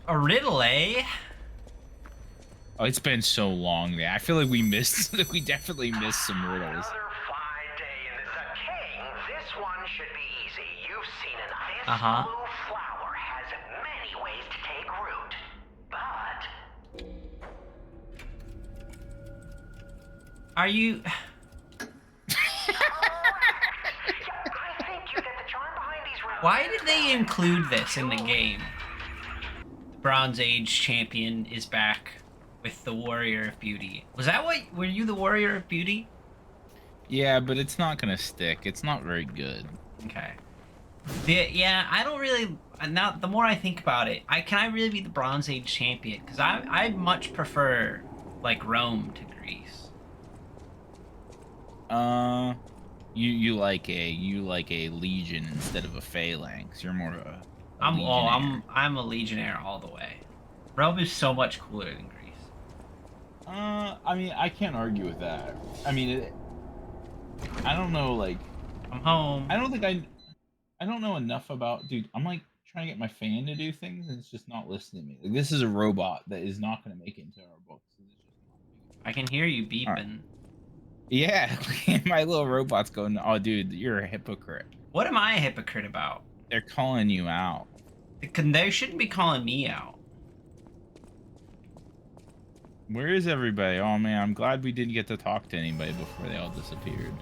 A riddle, eh? Oh, it's been so long there. I feel like we missed. We definitely missed some riddles. Another fine day in the King. This one should be easy. You've seen it. This Uh-huh. blue flower has many ways to take root. But Are you... I think you get the charm behind these riddles. Why did they include this in the game? The Bronze Age champion is back with the Warrior of Beauty. Was that what... Were you the Warrior of Beauty? Yeah, but it's not gonna stick. It's not very good. Okay. Yeah, I don't really... Now, the more I think about it, can I really be the Bronze Age champion? Because I much prefer, like, Rome to Greece. You like a legion instead of a phalanx. You're more of a I'm a legionnaire all the way. Rome is so much cooler than Greece. I mean, I can't argue with that. I mean, I don't know, like, I'm home. I don't know enough about, dude. I'm like trying to get my fan to do things, and it's just not listening to me. Like, this is a robot that is not going to make it into our books. It's just not. I can hear you beeping. Right. Yeah, my little robot's going, oh, dude, you're a hypocrite. What am I a hypocrite about? They're calling you out. They shouldn't be calling me out. Where is everybody? Oh, man, I'm glad we didn't get to talk to anybody before they all disappeared.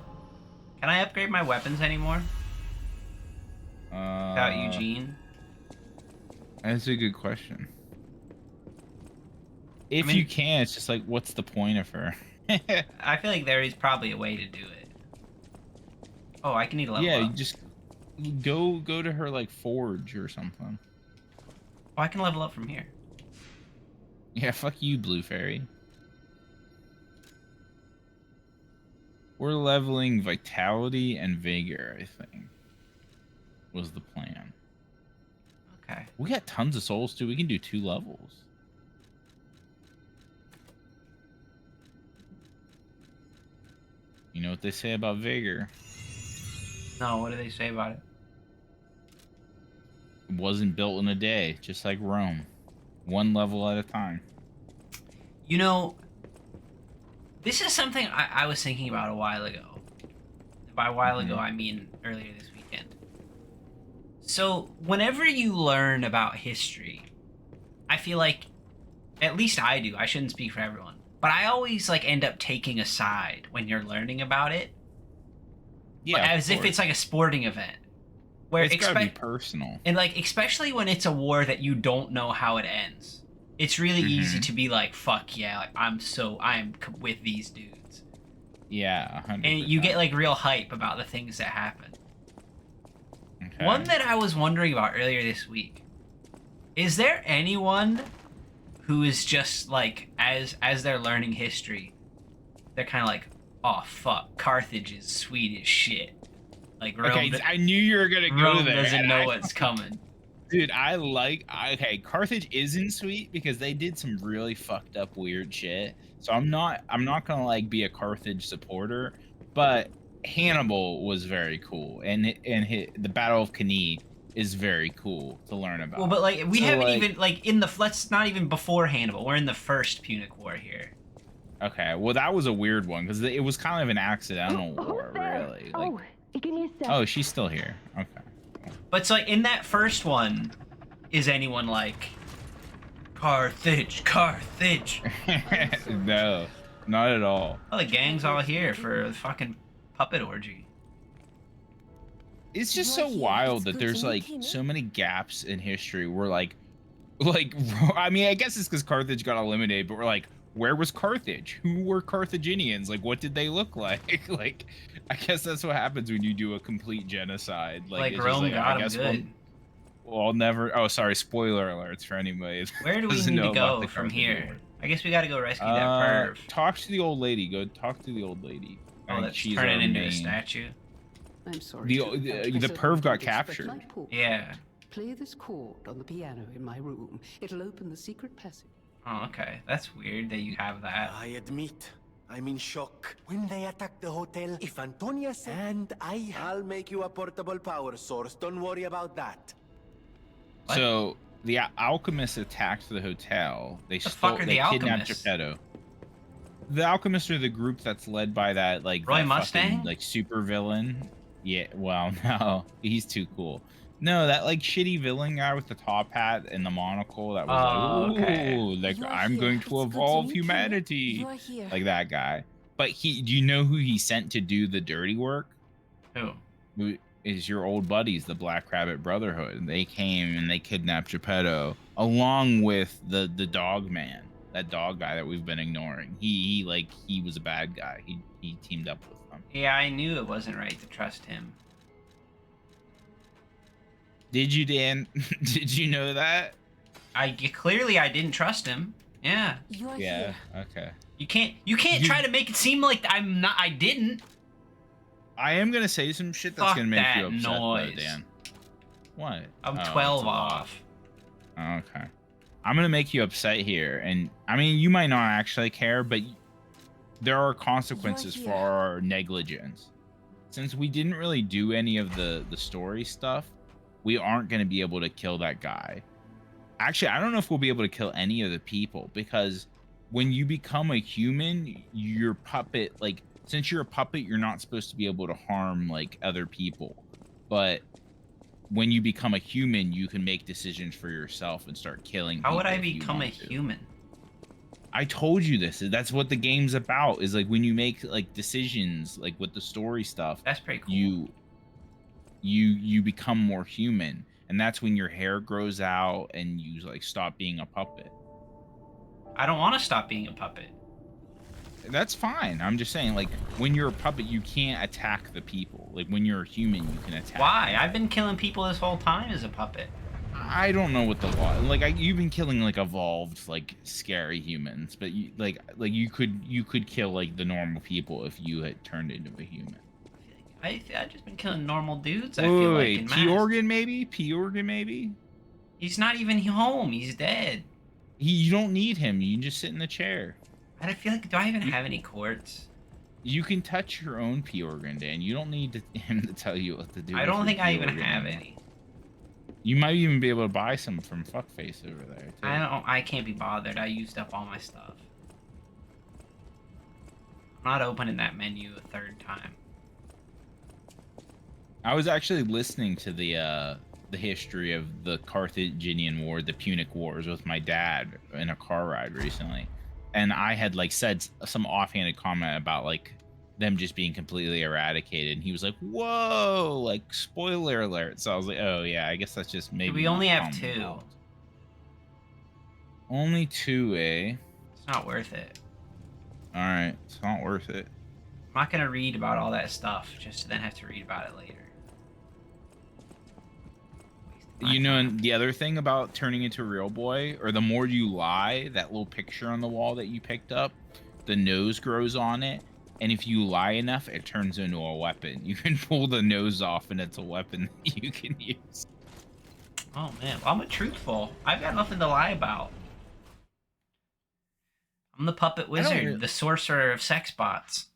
Can I upgrade my weapons anymore? Without Eugene? That's a good question. If you can, it's just like, what's the point of her? I feel like there is probably a way to do it. Oh, I can need a level up. Yeah, you just go to her, like, forge or something. Oh, I can level up from here. Yeah, fuck you, Blue Fairy. We're leveling Vitality and Vigor, I think. Was the plan. Okay. We got tons of souls, too. We can do 2 levels. You know what they say about Vigor? No, what do they say about it? It wasn't built in a day, just like Rome. 1 level at a time. You know, this is something I was thinking about a while ago. By a while ago, I mean earlier this weekend. So, whenever you learn about history, I feel like, at least I do, I shouldn't speak for everyone, but I always, like, end up taking a side when you're learning about it. Yeah, as if it's like a sporting event. Where it's gotta be personal. And, like, especially when it's a war that you don't know how it ends. It's really easy to be like, fuck yeah, like, I'm with these dudes. Yeah, 100%. And you get, like, real hype about the things that happen. Okay. One that I was wondering about earlier this week. Is there anyone who is just, like, as they're learning history, they're kind of like, oh, fuck, Carthage is sweet as shit. Like, Rome, okay, I knew you were gonna go Rome there. doesn't know what's coming. Dude, okay, Carthage isn't sweet because they did some really fucked up weird shit. So I'm not gonna, like, be a Carthage supporter, but Hannibal was very cool, and the Battle of Cannae is very cool to learn about. Well, but, like, we haven't even, like, let's not even before Hannibal. We're in the first Punic War here. Okay, well, that was a weird one because it was kind of an accidental war, really. Like, give me a sec. oh, she's still here. Okay. But so, like, in that first one, is anyone like Carthage? No, not at all. Oh, the gang's all here for the fucking puppet orgy. It's just so wild that there's, like, so many gaps in history where, like, I mean, I guess it's because Carthage got eliminated, but we're like, where was Carthage? Who were Carthaginians? Like, what did they look like? Like, I guess that's what happens when you do a complete genocide. Like, it's Rome just got him good. Well, I'll never. Oh, sorry. Spoiler alerts for anybody. Where do we need to go from here? I guess we got to go rescue that perv. Talk to the old lady. Go talk to the old lady. Oh, that's turning into a statue. I'm sorry. The perv got captured. Yeah. Play this chord on the piano in my room. It'll open the secret passage. Oh, okay. That's weird that you have that. I admit, I'm in shock. When they attacked the hotel, if Antonia said, I'll make you a portable power source. Don't worry about that. What? So, The alchemists attacked the hotel. They Fuck are they the kidnapped alchemists? Geppetto. The alchemists are the group that's led by that like Roy that Mustang? fucking like super villain. Yeah, well, no, he's too cool. No, that like shitty villain guy with the top hat and the monocle that was like, Oh, okay. ooh, like You are I'm here. going It's to good to evolve meet you. humanity. You are here. Like that guy. But do you know who he sent to do the dirty work? Who? Who is your old buddies, the Black Rabbit Brotherhood. They came and they kidnapped Geppetto along with the dog man, that dog guy that we've been ignoring. He was a bad guy. He teamed up with them. Yeah, I knew it wasn't right to trust him. Did you, Dan? Did you know that? Clearly I didn't trust him. Yeah. You are Yeah. here. Okay. You can't try to make it seem like I didn't. I am gonna say some shit that's Fuck gonna make that you upset, noise. though, Dan. What? I'm Oh, 12 it's a lot. off. Okay. I'm gonna make you upset here, and I mean, you might not actually care, but there are consequences for here. our negligence. Since we didn't really do any of the story stuff, we aren't gonna be able to kill that guy. Actually, I don't know if we'll be able to kill any of the people, because when you become a human, your puppet, like, since you're a puppet, you're not supposed to be able to harm like other people, but when you become a human, you can make decisions for yourself and start killing people. How would I if you become a want to. human? I told you this. That's what the game's about, is like when you make like decisions like with the story stuff, That's pretty cool. you become more human, and that's when your hair grows out and you like stop being a puppet. I don't want to stop being a puppet. That's fine. I'm just saying, like, when you're a puppet, you can't attack the people. Like, when you're a human, you can attack. Why? I've been killing people this whole time as a puppet. I don't know what the law. Like, you've been killing like evolved, like scary humans, but you you could kill like the normal people if you had turned into a human. I've just been killing normal dudes. I feel like in P Mass. Organ maybe. P Organ maybe. He's not even home. He's dead. You don't need him. You can just sit in the chair. I feel like, do I even have any quartz? You can touch your own P Organ, Dan. You don't need him to tell you what to do. I with don't your think I P even organ. have any. You might even be able to buy some from Fuckface over there. Too. I can't be bothered. I used up all my stuff. I'm not opening that menu a third time. I was actually listening to the history of the Carthaginian War, the Punic Wars, with my dad in a car ride recently, and I had like said some offhanded comment about like them just being completely eradicated, and he was like, "Whoa!" Like spoiler alert. So I was like, "Oh yeah, I guess that's just maybe." We only have common 2. knowledge. Only 2, eh? It's not worth it. All right, it's not worth it. I'm not gonna read about all that stuff just to then have to read about it later. You know, and the other thing about turning into a real boy, or the more you lie, that little picture on the wall that you picked up, the nose grows on it, and if you lie enough, it turns into a weapon. You can pull the nose off, and it's a weapon that you can use. Oh man, well, I'm truthful. I've got nothing to lie about. I'm the puppet wizard, really- the sorcerer of sex bots.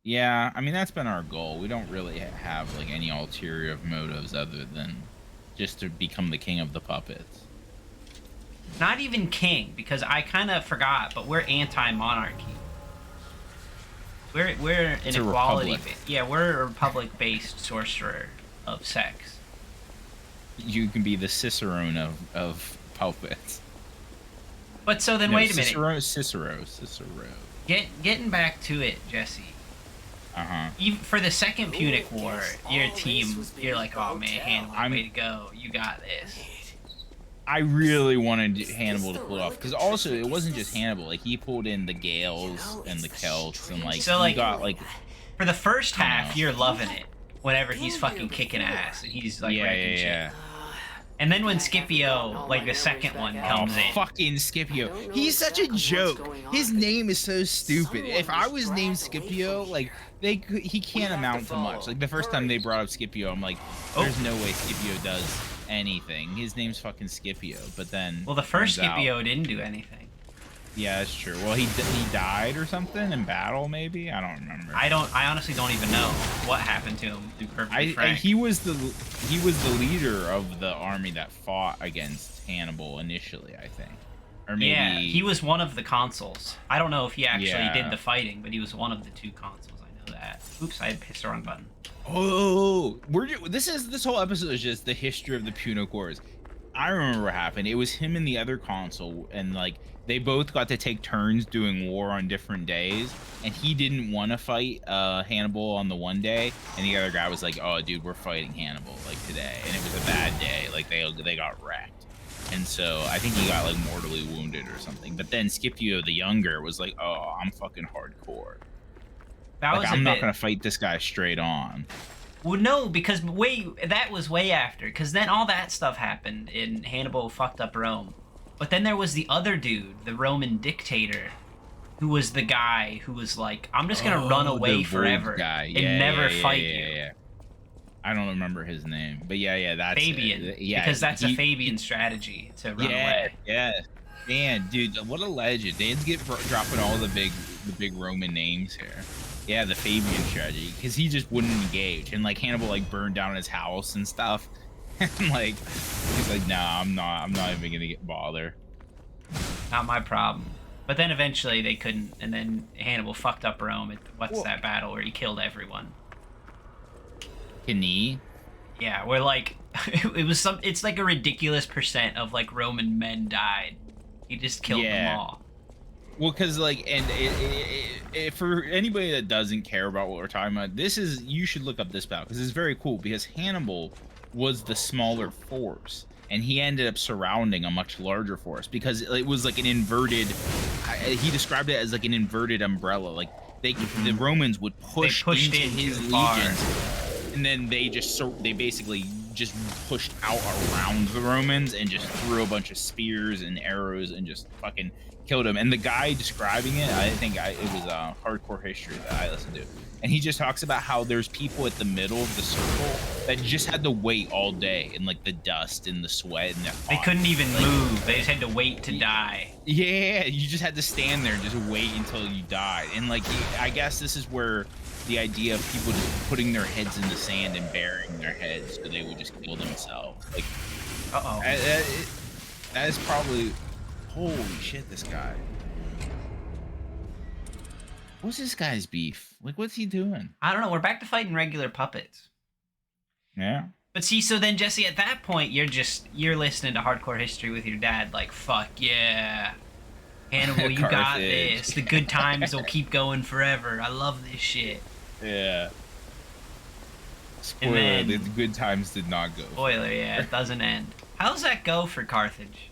Yeah, I mean, that's been our goal. We don't really have like any ulterior motives other than just to become the king of the puppets. Not even king, because I kind of forgot, but we're anti-monarchy. We're an It's a equality. republic. Yeah, we're a republic-based sorcerer of sex. You can be the Cicerone of puppets. But so then, No, wait a minute. Cicero. Getting back to it, Jesse. Uh-huh. Even for the second Punic War, your team, you're like, oh man, Hannibal, way to go, you got this. I really wanted Hannibal to pull it off, because also it wasn't just Hannibal. Like, he pulled in the Gales and the Celts, and like So, he like, got like For the first half, know. you're loving it. Whenever he's fucking kicking ass and he's like wrecking yeah. shit. And then when Scipio, like the second one, comes in. Fucking Scipio. He's such a joke. His name is so stupid. If I was named Scipio, like he can't amount to much. Like the first time they brought up Scipio, I'm like, there's no way Scipio does anything. His name's fucking Scipio. But then Well, the first turns out- Scipio didn't do anything. Yeah, that's true. Well, he died or something in battle, maybe. I don't remember. I honestly don't even know what happened to him. To be perfectly frank. He was the leader of the army that fought against Hannibal initially, I think. Or maybe Yeah, he was one of the consuls. I don't know if he actually did Yeah. the fighting, but he was one of the 2 consuls. I know that. Oops, I hit the wrong button. Oh, this whole episode is just the history of the Punic Wars. I remember what happened. It was him and the other consul, and like they both got to take turns doing war on different days. And he didn't want to fight Hannibal on the one day, and the other guy was like, "Oh, dude, we're fighting Hannibal like today," and it was a bad day. Like they got wrecked, and so I think he got like mortally wounded or something. But then Scipio the Younger was like, "Oh, I'm fucking hardcore. I'm not gonna fight this guy straight on." Well, no, because that was way after. Because then all that stuff happened, and Hannibal fucked up Rome. But then there was the other dude, the Roman dictator, who was the guy who was like, "I'm just gonna run away forever and never fight you." Yeah. I don't remember his name, but that's Fabian. Yeah, because that's a Fabian strategy to run away. Yeah, man, dude, what a legend. They get dropping all the big Roman names here. Yeah, the Fabian strategy, because he just wouldn't engage, and like Hannibal like burned down his house and stuff, and like he's like, "Nah, I'm not even gonna get bother." Not my problem. But then eventually they couldn't, and then Hannibal fucked up Rome at that battle where he killed everyone. Can he? Yeah, where like it's like a ridiculous percent of like Roman men died. He just killed them all. Well, because like, and for anybody that doesn't care about what we're talking about, you should look up this battle because it's very cool. Because Hannibal was the smaller force, and he ended up surrounding a much larger force because it was like an inverted. He described it as like an inverted umbrella. Like the Romans would push into his legions, and then they basically just pushed out around the Romans and just threw a bunch of spears and arrows and just fucking killed him. And the guy describing it, I think it was Hardcore History that I listened to, and he just talks about how there's people at the middle of the circle that just had to wait all day in like the dust and the sweat and they couldn't even move. They just had to wait to die. Yeah, you just had to stand there and just wait until you died. And like, I guess this is where the idea of people just putting their heads in the sand and burying their heads so they would just kill themselves. Like, that is probably. Holy shit, this guy. What's this guy's beef? Like, what's he doing? I don't know. We're back to fighting regular puppets. Yeah. But see, so then, Jesse, at that point, you're listening to Hardcore History with your dad, like, fuck yeah. Hannibal, you got this. The good times will keep going forever. I love this shit. Yeah. Spoiler, the good times did not go. Spoiler, yeah, it doesn't end. How does that go for Carthage?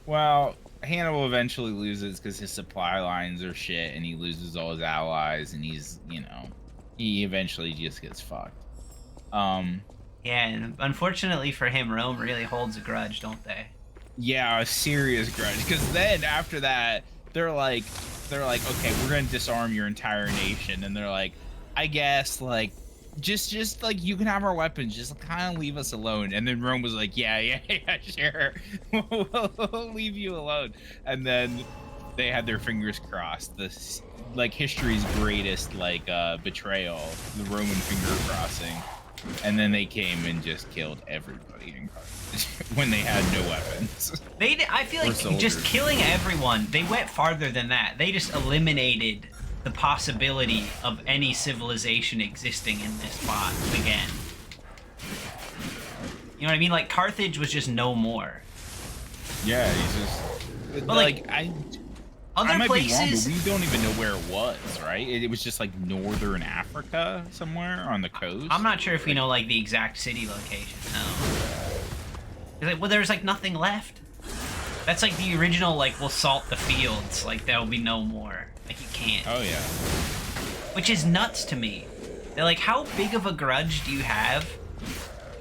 Well, Hannibal eventually loses because his supply lines are shit, and he loses all his allies, and he eventually just gets fucked. Yeah, and unfortunately for him, Rome really holds a grudge, don't they? Yeah, a serious grudge. Because then after that, they're like, okay, we're gonna disarm your entire nation, and they're like, I guess like. Just like you can have our weapons, just kind of leave us alone. And then Rome was like, yeah, sure, we'll leave you alone. And then they had their fingers crossed. This like history's greatest like betrayal, the Roman finger crossing. And then they came and just killed everybody in Carthage when they had no weapons. I feel like just killing everyone. They went farther than that. They just eliminated the possibility of any civilization existing in this spot again. You know what I mean? Like, Carthage was just no more. Yeah, he's just... But like other I might places... be wrong, but we don't even know where it was, right? It was just like northern Africa somewhere on the coast. I'm not sure if we know like the exact city location, no. Well, there's like nothing left. That's like the original, like, we'll salt the fields, like there'll be no more. Like, you can't. Oh, yeah. Which is nuts to me. They're like, how big of a grudge do you have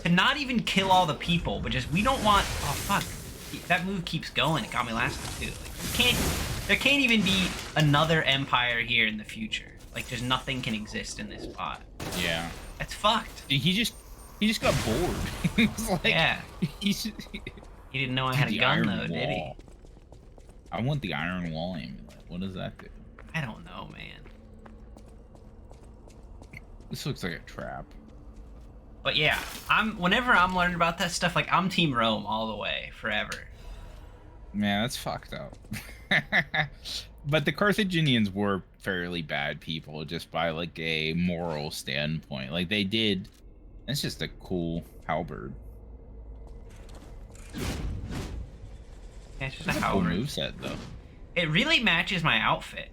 to not even kill all the people, but just, we don't want... Oh, fuck. That move keeps going. It got me last time, too. Like, there can't even be another empire here in the future. Like, there's nothing can exist in this spot. Yeah. That's fucked. He just got bored. He was like... Yeah. He didn't know I had a gun, though, did he? I want the Iron Wall amulet. What does that do? I don't know, man. This looks like a trap. But yeah, whenever I'm learning about that stuff, like I'm Team Rome all the way, forever. Man, that's fucked up. But the Carthaginians were fairly bad people, just by like a moral standpoint. Like they did. It's just a cool halberd. Yeah, it's just It's a a cool halberd. moveset, though. It really matches my outfit.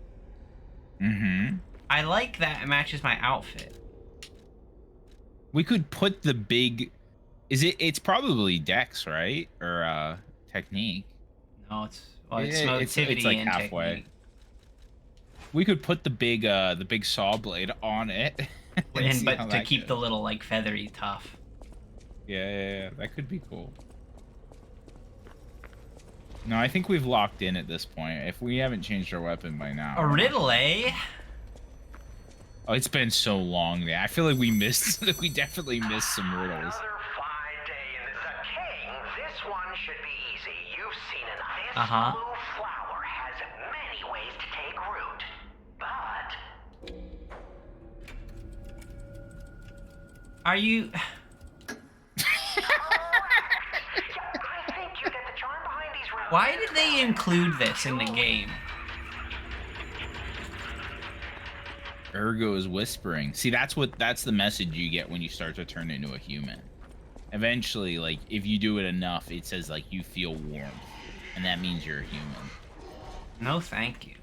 Mm-hmm. I like that it matches my outfit. We could put the big... It's probably Dex, right? Or technique. No, it's It's motivity like and halfway. technique. We could put the big saw blade on it. see how But to that keep goes. the little like feathery tough. Yeah, that could be cool. No, I think we've locked in at this point. If we haven't changed our weapon by now. A riddle, eh? Oh, it's been so long there. I feel like we missed. We definitely missed some riddles. Another fine day in the king. This one should be easy. You've seen an ice Uh-huh. blue flower has many ways to take root, but Are you? I think you get the charm behind these riddles. Why did they include this in the game? Ergo is whispering. See, that's the message you get when you start to turn into a human. Eventually, like, if you do it enough, it says, like, you feel warm. And that means you're a human. No, thank you.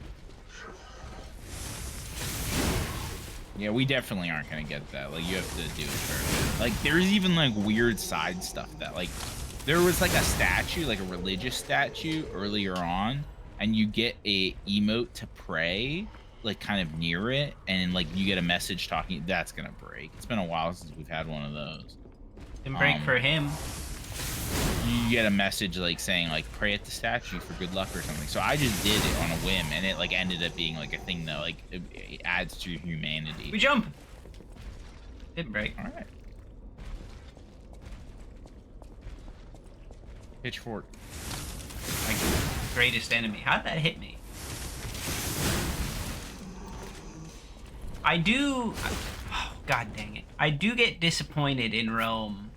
Yeah, we definitely aren't gonna get that. Like, you have to do it first. Like, there's even, like, weird side stuff that, like, there was, like, a statue, like, a religious statue earlier on, and you get a emote to pray, like, kind of near it, and, like, you get a message talking. That's gonna break. It's been a while since we've had one of those. Didn't break for him. You get a message, like, saying, like, pray at the statue for good luck or something. So I just did it on a whim, and it, like, ended up being, like, a thing that, like, it adds to your humanity. We jump. Didn't break. All right. Pitchfork. My greatest enemy. How did that hit me? I do. Oh, God dang it! I do get disappointed in Rome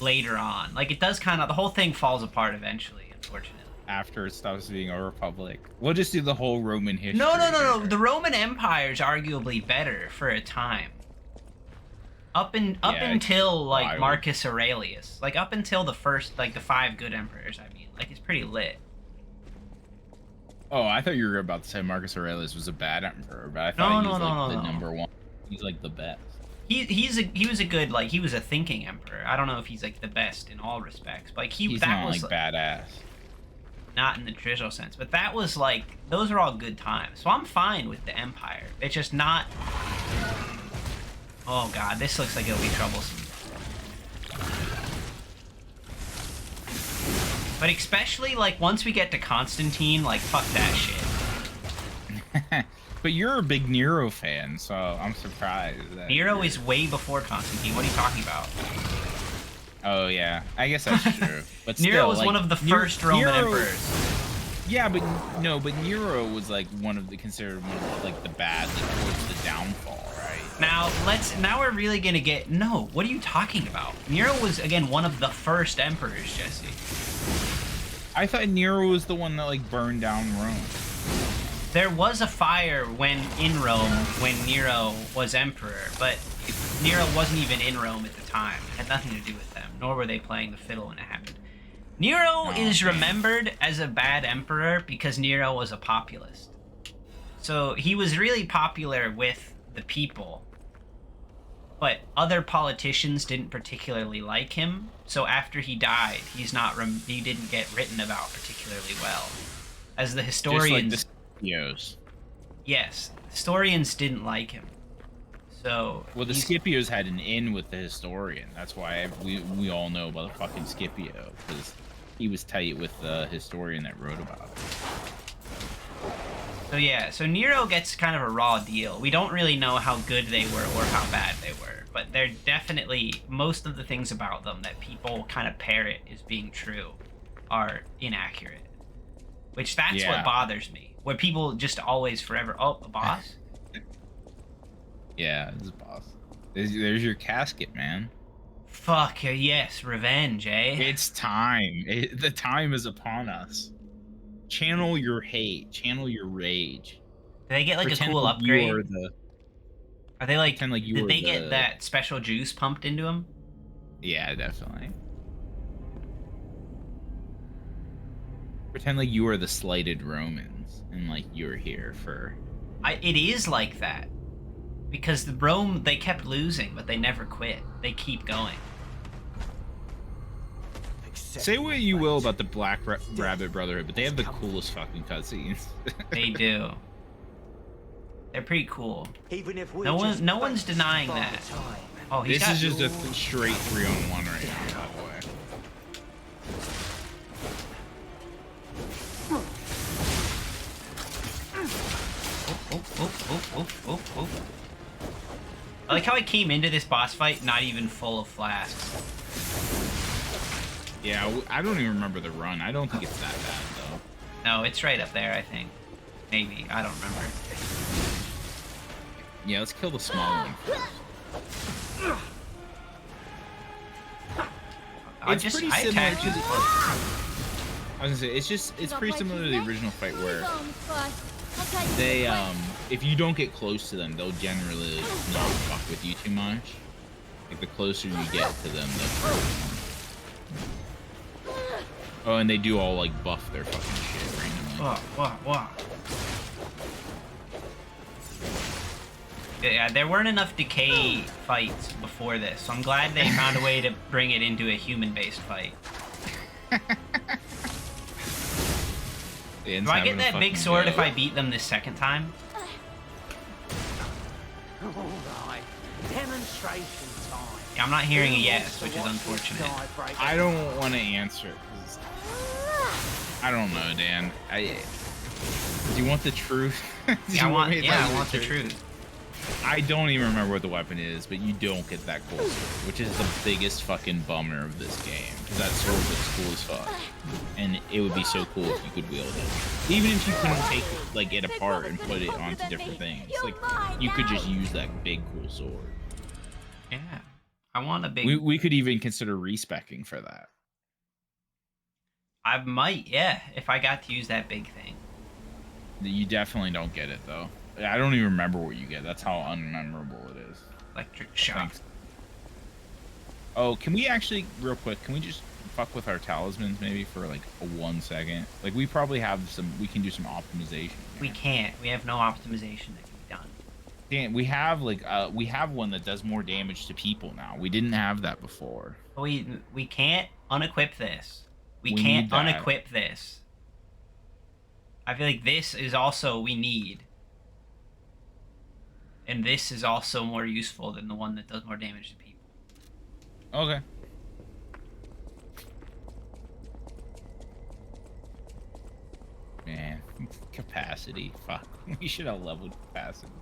later on. Like it does kind of. The whole thing falls apart eventually, unfortunately. After it stops being a republic. We'll just do the whole Roman history. No. The Roman Empire is arguably better for a time. Up until like wild. Marcus Aurelius, like up until the first, like the 5 good emperors. I mean, like it's pretty lit. Oh, I thought you were about to say Marcus Aurelius was a bad emperor, but I thought he was the number one. He's like the best. He was a good, like he was a thinking emperor. I don't know if he's like the best in all respects, but like He's that not was like badass. not in the traditional sense, but that was like those are all good times. So I'm fine with the empire. It's just not. Oh God, this looks like it'll be troublesome. But especially like once we get to Constantine, like fuck that shit. But you're a big Nero fan, so I'm surprised. That Nero you're- is way before Constantine. What are you talking about? Oh yeah, I guess that's true. But Nero still, was like, one of the first Roman Nero- emperors. Yeah, but Nero was like considered one of like the bad, like, towards the downfall, right? Now we're really gonna get no. What are you talking about? Nero was again one of the first emperors, Jesse. I thought Nero was the one that like burned down Rome. There was a fire in Rome when Nero was emperor, but Nero wasn't even in Rome at the time. It had nothing to do with them, nor were they playing the fiddle when it happened. Nero is remembered as a bad emperor because Nero was a populist. So he was really popular with the people, but other politicians didn't particularly like him. So after he died, he didn't get written about particularly well. As the historians, Just like the Scipios. yes, historians didn't like him. So Well, the Scipios had an in with the historian. That's why we all know about the fucking Scipio, because he was tight with the historian that wrote about it. So yeah, so Nero gets kind of a raw deal. We don't really know how good they were or how bad they were, but they're definitely, most of the things about them that people kind of parrot as being true are inaccurate. which that's Yeah. what bothers me. Where people just always forever. Oh, a boss. Yeah, this is boss. There's your casket, man. Fuck yes, revenge, eh? It's time. The time is upon us. Channel your hate. Channel your rage. Do they get like Pretend a cool like you upgrade? are the. Are they like? Pretend like you did are they the- get that special juice pumped into them? Yeah, definitely. Pretend like you are the slighted Romans and like you're here for. It is like that. Because the Rome, they kept losing, but they never quit. They keep going. Say what you will about the Black Rabbit Brotherhood, but they have the coolest fucking cutscenes. They do. They're pretty cool. Even if we No just one's face denying Father that. Time. Oh, he's This got... is just a straight 3-on-1 right now, by the way. Oh. I like how I came into this boss fight not even full of flasks. Yeah, I don't even remember the run. I don't think it's that bad, though. No, it's right up there, I think. Maybe. I don't remember. Yeah, let's kill the small one first. I It's pretty attacked similar you to the- before. I was gonna say, it's pretty similar to the original fight where They, if you don't get close to them, they'll generally not fuck with you too much. Like, the closer you get to them, the... Oh, and they do all, like, buff their fucking shit randomly. Whoa. Yeah, there weren't enough decay fights before this, so I'm glad they found a way to bring it into a human-based fight. Do I get that big sword if I beat them this second time? All right, demonstration time. Yeah, I'm not hearing a yes, which is unfortunate. I don't want to answer it, 'cause I don't know, Dan. Do you want the truth? Do Yeah, you I want me to tell you the truth. I don't even remember what the weapon is, but you don't get that cool sword, which is the biggest fucking bummer of this game. Because that sword looks cool as fuck. And it would be so cool if you could wield it. Even if you couldn't take like it apart and put it onto different things. Like, you could just use that big cool sword. Yeah. I want a big... We could even consider respecking for that. I might, yeah, if I got to use that big thing. You definitely don't get it, though. I don't even remember what you get. That's how unmemorable it is. Electric shock. Oh, can we actually, real quick, can we just fuck with our talismans maybe for like 1 second? Like, we probably have we can do some optimization here. We can't. We have no optimization that can be done. Dan, we have like, we have one that does more damage to people now. We didn't have that before. We can't unequip this. We We can't need that. unequip this. I feel like this is also we need. And this is also more useful than the one that does more damage to people. Okay. Man, capacity. Fuck. We should have leveled capacity.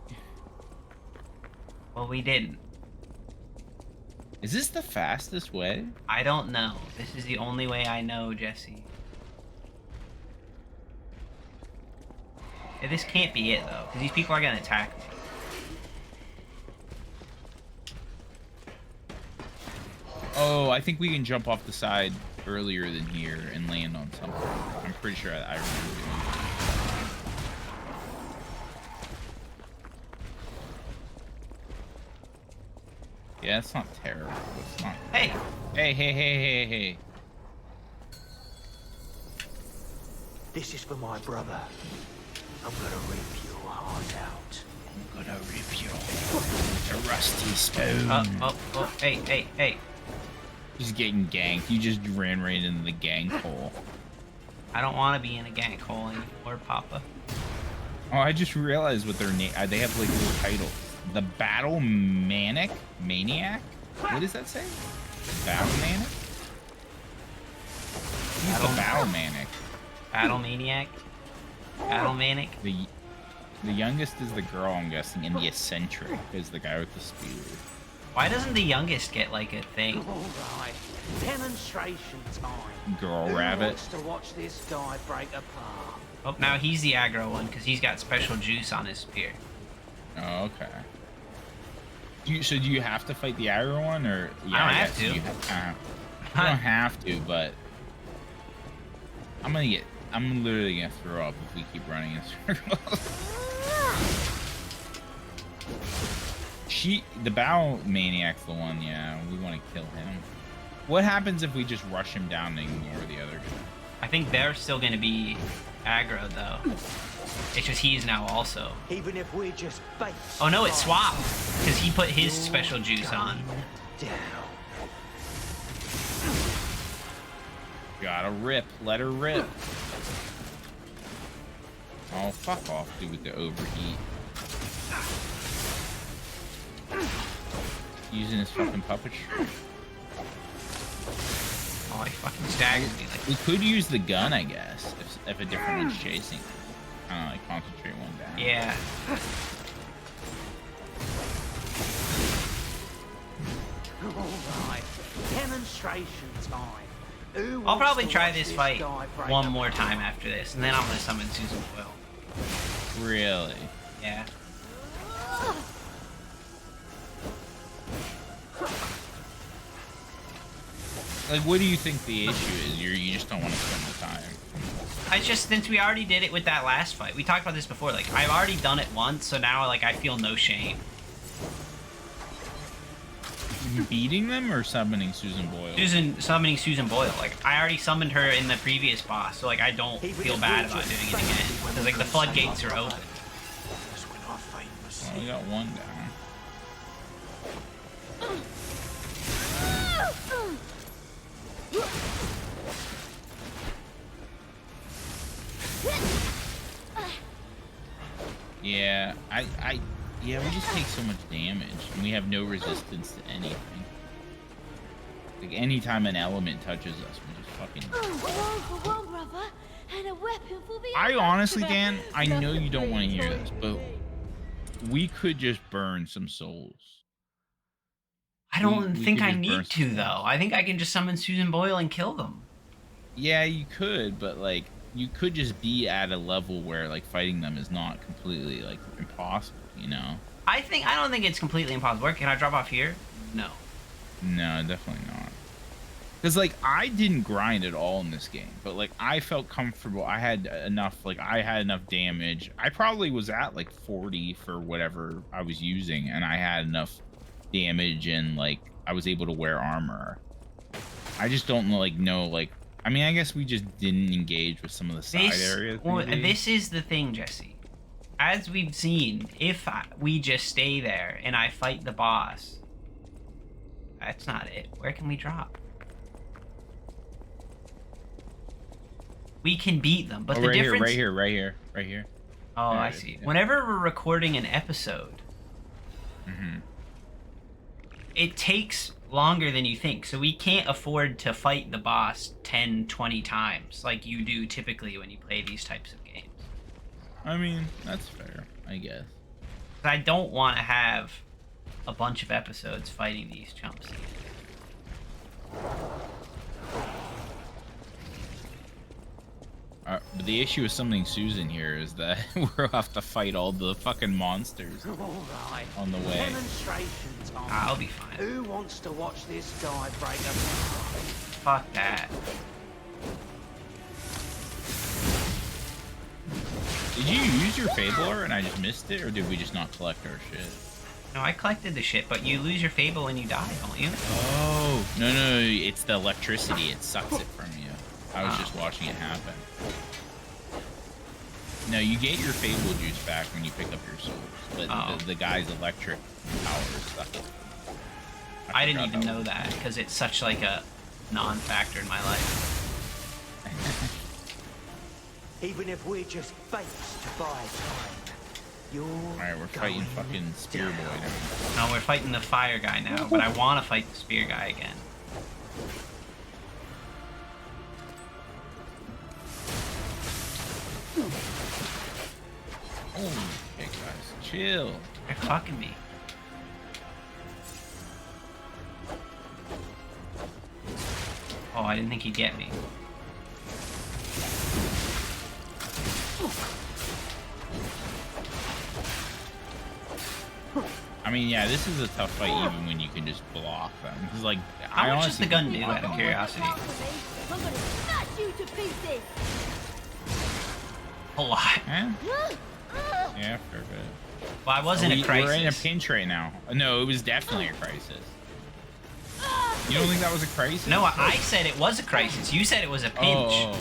Well, we didn't. Is this the fastest way? I don't know. This is the only way I know, Jesse. Yeah, this can't be it, though, because these people are going to attack me. Oh, I think we can jump off the side earlier than here and land on something. I'm pretty sure I remember doing that. Yeah, it's not terrible. It's not. Hey! Hey. This is for my brother. I'm gonna rip your heart out. I'm gonna rip you with a rusty spoon. Oh, hey. Just getting ganked. You just ran right into the gank hole. I don't want to be in a gank hole anymore, Papa. Oh, I just realized what their name. They have like little titles. The Battle Maniac? What does that say? Battle Manic? Who's the Battle Manic? Battle Maniac? Battle Manic? The youngest is the girl, I'm guessing, and the eccentric is the guy with the spear. Why doesn't the youngest get like a thing? All right, demonstration time. Girl Who rabbit. wants to watch this guy break apart? Oh, now he's the aggro one because he's got special juice on his spear. Oh, okay. So do you have to fight the aggro one, or I don't have to. You don't have to, but I'm literally gonna throw up if we keep running in circles. The Bow Maniac's the one, yeah. We want to kill him. What happens if we just rush him down and ignore the other guy? I think they're still going to be aggro though. It's just he's now also. Even if we're just bait. Oh no, it's swapped because he put his special juice on. Down. Gotta rip. Let her rip. Oh, fuck off, dude, with the overheat. Using his fucking puppetry. Oh, he fucking staggered me. Like, We could use the gun, I guess, if a different one's chasing. Kind of like concentrate one down. yeah. All right, demonstration time. Who I'll wants probably to try watch this fight guy break one apart? more time after this, and then I'm gonna summon Susan Boyle. Really? Yeah. Like, what do you think the issue is? You just don't want to spend the time. I just, since we already did it with that last fight, we talked about this before. Like, I've already done it once, so now like I feel no shame. Beating them or summoning Susan Boyle? Summoning Susan Boyle. Like, I already summoned her in the previous boss, so like I don't feel bad about doing it again. Because like the floodgates are open. Well, we got one down. Yeah, yeah, we just take so much damage, and we have no resistance to anything. Like, anytime an element touches us, we just fucking... One for one, brother, and a weapon for the I other. honestly, Dan, I know you don't want to hear this, but we could just burn some souls. I don't we think could I just burn need some to, though. souls. I think I can just summon Susan Boyle and kill them. Yeah, you could, but, like, you could just be at a level where, like, fighting them is not completely, like, impossible, you know? I don't think it's completely impossible. Where, can I drop off here? No. No, definitely not. Because, like, I didn't grind at all in this game, but, like, I felt comfortable. I had enough damage. I probably was at, like, 40 for whatever I was using, and I had enough damage, and, like, I was able to wear armor. I just don't, know, I mean, I guess we just didn't engage with some of the side areas. Well, maybe. this is the thing, Jesse. As we've seen, if we just stay there and I fight the boss, that's not it. Where can we drop? We can beat them, but the right difference... right here. Oh, There I it is, see. yeah. Whenever we're recording an episode, it takes longer than you think, so we can't afford to fight the boss 10, 20 times like you do typically when you play these types of games. I mean, that's fair, I guess. I don't want to have a bunch of episodes fighting these chumps. But the issue with summoning Susan here is that we'll have to fight all the fucking monsters All right. on the way. Demonstration time. I'll be fine. Who wants to watch this guy break apart? Fuck that. Did you use your Fabler and I just missed it, or did we just not collect our shit? No, I collected the shit, but you lose your Fable when you die, don't you? Oh, no, it's the electricity. It sucks it from you. I was just watching it happen. No, you get your Fable juice back when you pick up your souls, but the guy's electric power sucks it. I didn't even know that, because it's such like a non-factor in my life. Even if we're just bait to buy time, you're Alright, we're fighting fucking Spear Boy now. No, we're fighting the fire guy now, but I want to fight the spear guy again. Holy shit, guys. Chill. They're fucking me. I didn't think he'd get me. I mean, yeah, this is a tough fight even when you can just block them. Because, like, How much does the gun do, Come out of on, curiosity? come after me. I'm gonna smash you to pieces. A lot. Eh? Yeah, fair bit. Well, I was in a crisis. We're in a pinch right now. No, it was definitely a crisis. You don't think that was a crisis? No, I said it was a crisis. You said it was a pinch.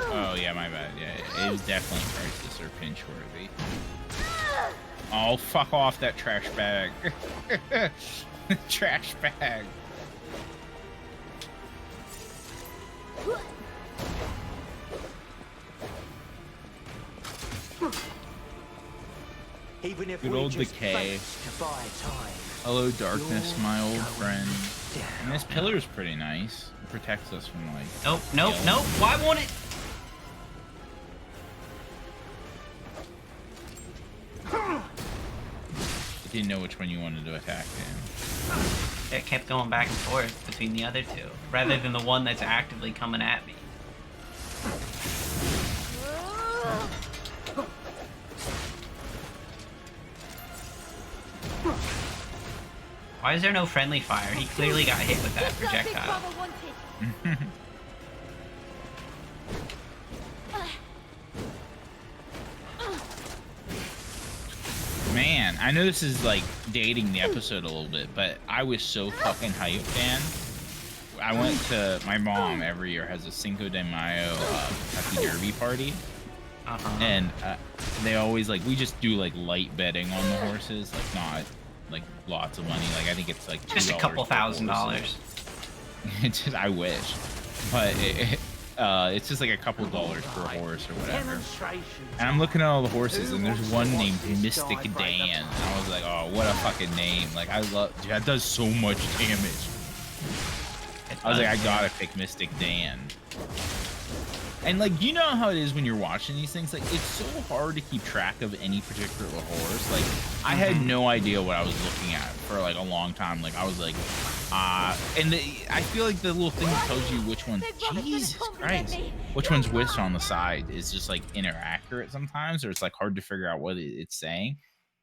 Oh, yeah, my bad. Yeah, it was definitely a crisis or pinch worthy. Oh, fuck off that trash bag. Trash bag. Even if Good we old just decay. face to buy time. Hello, darkness, You're my old going friend. down. And this pillar's pretty nice. It protects us from, like... Nope, nope, yellow. nope. Why won't it? I didn't know which one you wanted to attack, Dan. It kept going back and forth between the other two, rather than the one that's actively coming at me. Why is there no friendly fire? He clearly got hit with that Just like Big projectile. Brother wanted. Man, I know this is like dating the episode a little bit, but I was so fucking hyped, Dan. I went to my mom every year has a Cinco de Mayo Kentucky Derby party, and they always like we just do like light betting on the horses, like not like lots of money. Like I think it's like Just a $2 couple per $1,000. horse. It's just, I wish, but it's just like a couple dollars per horse or whatever. Demonstrations. And I'm looking at all the horses, and there's one named Mystic Dan. And I was like, oh, what a fucking name. Like, I love... Dude, that does so much damage. I was like, I gotta pick Mystic Dan. And, like, you know how it is when you're watching these things? Like, it's so hard to keep track of any particular horse. Like, I had no idea what I was looking at for, like, a long time. Like, I was like, and I feel like the little thing that tells you which one's... Jesus Christ. Which one's whisked on the side is just, like, inaccurate sometimes, or it's, like, hard to figure out what it's saying.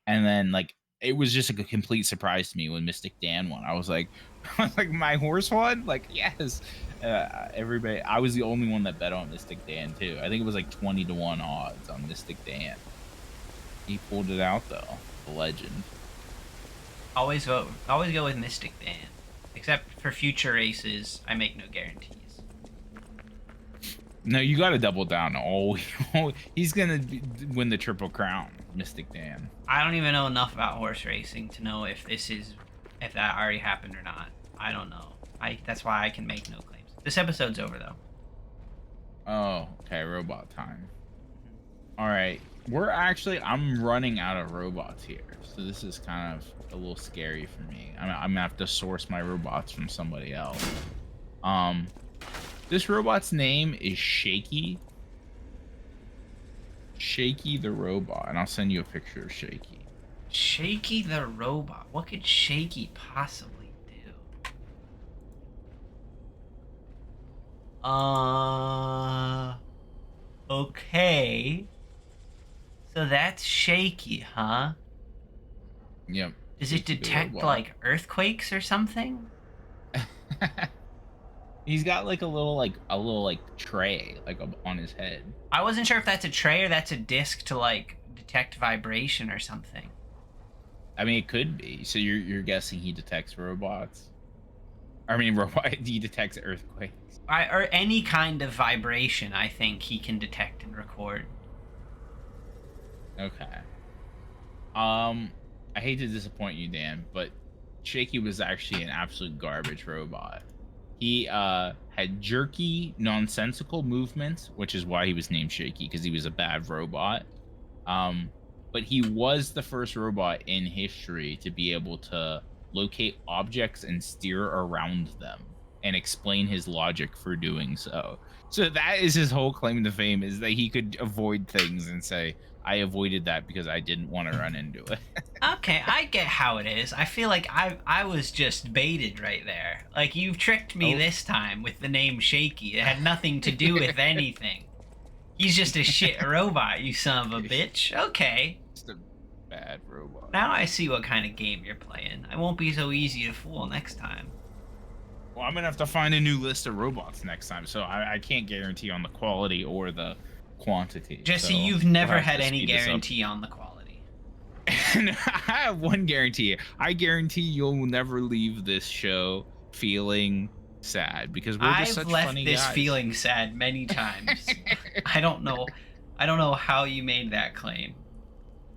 And then, like, it was just a complete surprise to me when Mystic Dan won. I was like, like, my horse won? Like, yes. Everybody, I was the only one that bet on Mystic Dan too. I think it was like 20-1 odds on Mystic Dan. He pulled it out though, the legend. Always go with Mystic Dan. Except for future races, I make no guarantees. No, you got to double down. Oh, he's gonna win the Triple Crown, Mystic Dan. I don't even know enough about horse racing to know if that already happened or not. I don't know. That's why I can make no claims. This episode's over though. Oh, okay, robot time. All right, I'm running out of robots here, so this is kind of a little scary for me. I'm gonna have to source my robots from somebody else. This robot's name is Shaky. Shaky the robot, and I'll send you a picture of Shaky. Shaky the robot. What could Shaky possibly do? Okay. So that's Shaky, huh? Yep. Does it detect like earthquakes or something? He's got like a little tray like on his head. I wasn't sure if that's a tray or that's a disc to like detect vibration or something. I mean, it could be. So you're guessing he detects robots? I mean, he detects earthquakes. Or any kind of vibration, I think he can detect and record. Okay. I hate to disappoint you, Dan, but Shaky was actually an absolute garbage robot. He had jerky, nonsensical movements, which is why he was named Shaky, because he was a bad robot. But he was the first robot in history to be able to locate objects and steer around them. and explain his logic for doing so. So that is his whole claim to fame, is that he could avoid things and say, I avoided that because I didn't want to run into it. Okay, I get how it is. I feel like I was just baited right there. Like, you've tricked me this time with the name Shaky. It had nothing to do with anything. He's just a shit robot, you son of a bitch. Okay. Just a bad robot. Now I see what kind of game you're playing. I won't be so easy to fool next time. Well, I'm gonna have to find a new list of robots next time, so I can't guarantee on the quality or the quantity. Jesse, so you've we'll never have had to any speed this up. guarantee on the quality. And I have one guarantee. I guarantee you'll never leave this show feeling sad, because we're just I've such left funny this guys. feeling sad many times. I don't know how you made that claim.